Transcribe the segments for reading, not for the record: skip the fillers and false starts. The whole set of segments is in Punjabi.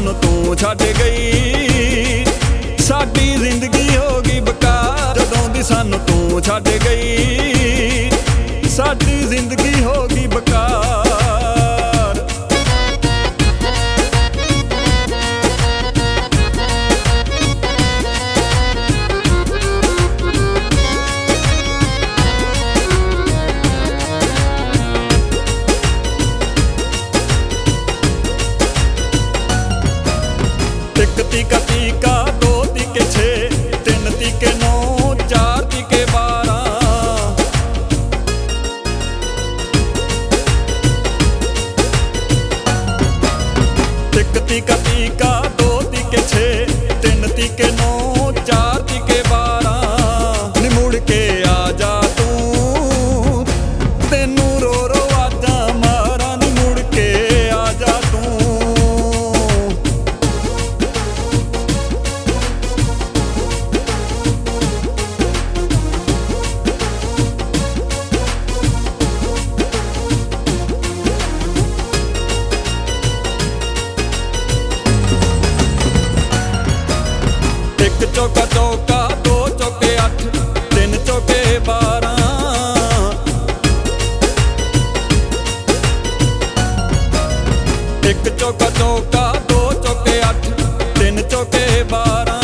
ਸਾਨੂੰ ਤੂੰ ਛੱਡ ਗਈ। ਸਾਡੀ ਜ਼ਿੰਦਗੀ ਹੋ ਗਈ ਬੇਕਾਰ ਜਦੋਂ ਦੀ ਸਾਨੂੰ ਤੂੰ ਛੱਡ ਗਈ। ਸਾਡੀ ਜ਼ਿੰਦਗੀ ਹੋ ਗਈ ਬੇਕਾਰ। ਇੱਕ ਤੀਕਾ ਤੀਕਾ, ਦੋ ਤੀਕੇ 6, 3 ਤੀਕੇ 9, 4 ਤੀਕੇ 12। ਇੱਕ ਤੀਕਾ ਤੀਕਾ, ਦੋ ਤੀਕੇ 6, 3 ਤੀਕੇ 9, 4 ਤੀਕੇ 12। ਨੀ ਮੁੜ ਕੇ ਆ ਜਾ ਤੂੰ, ਤੈਨੂੰ ਰੋ ਰੋ ਆਜਾਂ ਮਾਰਾਂ। ਨੀ ਮੁੜ ਕੇ ਆ ਜਾ ਤੂੰ। ਇੱਕ ਚੌਕਾ ਚੌਕਾ, ਦੋ ਚੌਕੇ 8, 3 ਚੌਕੇ 12। ਇੱਕ ਚੌਕਾ ਚੌਕਾ, ਦੋ ਚੌਕੇ 8, 3 ਚੌਕੇ 12।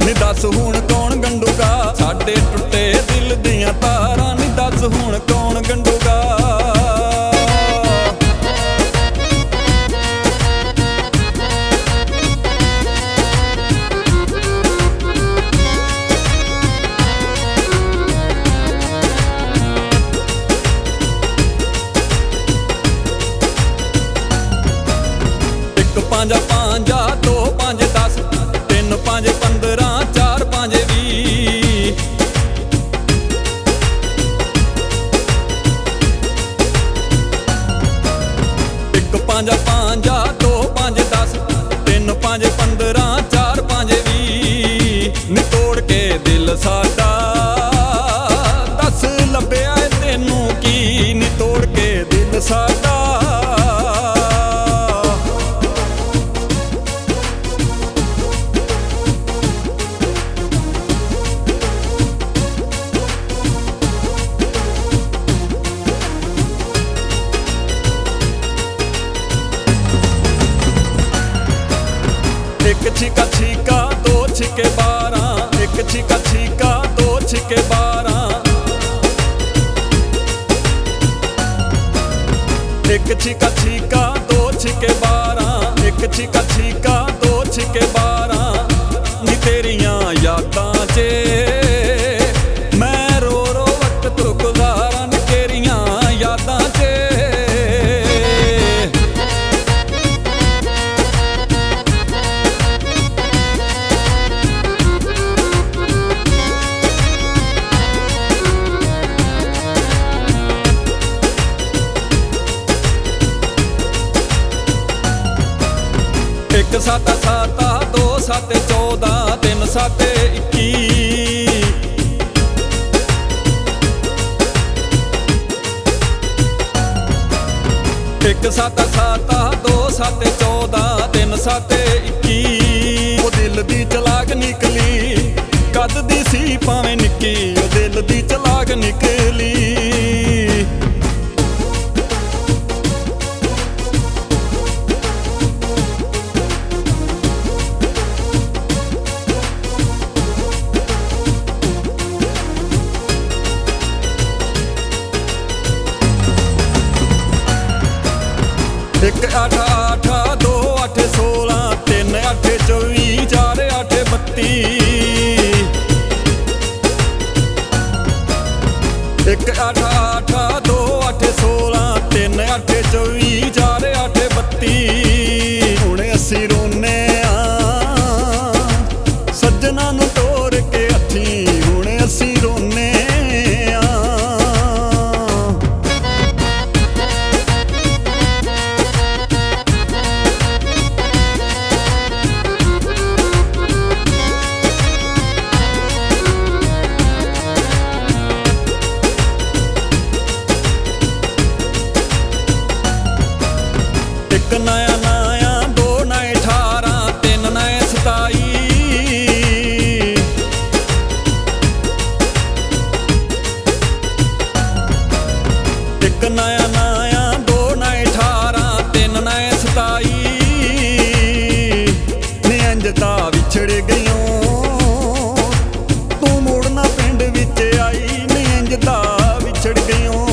ਨੀ ਦੱਸ ਹੁਣ ਕੌਣ ਗੰਢੂਗਾ ਸਾਡੇ ਟੁੱਟੇ ਦਿਲ ਦੀਆਂ ਤਾਰਾਂ। ਨੀ ਦੱਸ ਹੁਣ ਕੌਣ ਗੰਢੂਗਾ। ਪੰਜਾ ਪੰਜਾ, 2 5 10, 3 5 15, 4 5 20। ਇੱਕ ਪੰਜਾ ਪੰਜਾ, 2 5 10, 3 5 15, 4 5 20। ਨੀ ਤੋੜ ਕੇ ਦਿਲ ਸਾਡਾ ਦੱਸ ਲੱਭਿਆ ਏ ਤੈਨੂੰ ਕੀ। ਨੀ ਤੋੜ ਕੇ ਦਿਲ ਸਾਡਾ। ਇੱਕ ਛਿੱਕਾ ਛਿੱਕਾ, 2 ਛਿੱਕੇ 12। ਇੱਕ ਛਿੱਕਾ ਛਿੱਕਾ, 2 ਛਿੱਕੇ 12। ਇੱਕ ਛਿੱਕਾ ਛਿੱਕਾ, 2 ਛਿੱਕੇ 12। ਇੱਕ ਛਿੱਕਾ ਛਿੱਕਾ, 2 ਛਿੱਕੇ 12। ਨੀ ਤੇਰੀਆਂ ਯਾਦਾਂ 'ਚ ਮੈਂ ਰੋ ਰੋ ਵਕਤ ਗੁਜ਼ਾਰਾਂ। ਨੀ ਤੇਰੀਆਂ ਯਾਦਾਂ 'ਚ। ਇੱਕ 7 7, 2 7 14, 3 7 21। ਇੱਕ 7 7, 2 7 14, 3 7 21। ਉਹ ਦਿਲ ਦੀ ਚਲਾਕ ਨਿਕਲੀ ਕੱਦ ਦੀ ਸੀ ਭਾਵੇਂ ਨਿੱਕੀ। ਉਹ ਦਿਲ ਦੀ ਚਲਾਕ ਨਿਕਲੀ। ਇੱਕ 8 8, 2 8 16, 3 8 24, 4 8 32। ਇੱਕ 8 8, 2 8 16, 3 8 24, 4 8 32। ਹੁਣ ਅਸੀਂ ਰੋਨੇ ਆ ਸੱਜਣਾ ਨੂੰ ਤੋਰ ਕੇ ਹੱਥੀਂ। ਹੁਣ ਅਸੀਂ ਰੋਨੇ ਆ। ਨਾਇਆ ਨਾਇਆ, 2 ਨਾਏ 18, 3 ਨਾਏ 27 ਨੀ ਇੰਜ ਤਾਂ ਵਿਛੜ ਗਈਓ ਤੂੰ ਮੁੜਨਾ ਪਿੰਡ ਵਿੱਚ ਆਈ ਨੀ ਇੰਜ ਤਾਂ ਵਿਛੜ ਗਈਓ।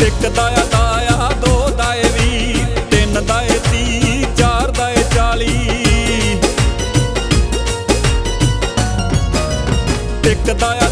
ਇੱਕ ਦਾਇਆ ਦਾਇਆ, 2 ਦਾਏ 20, 3 ਦਾਏ 30, 4 ਦਾਏ 40 ਇੱਕ ਦਾਇਆ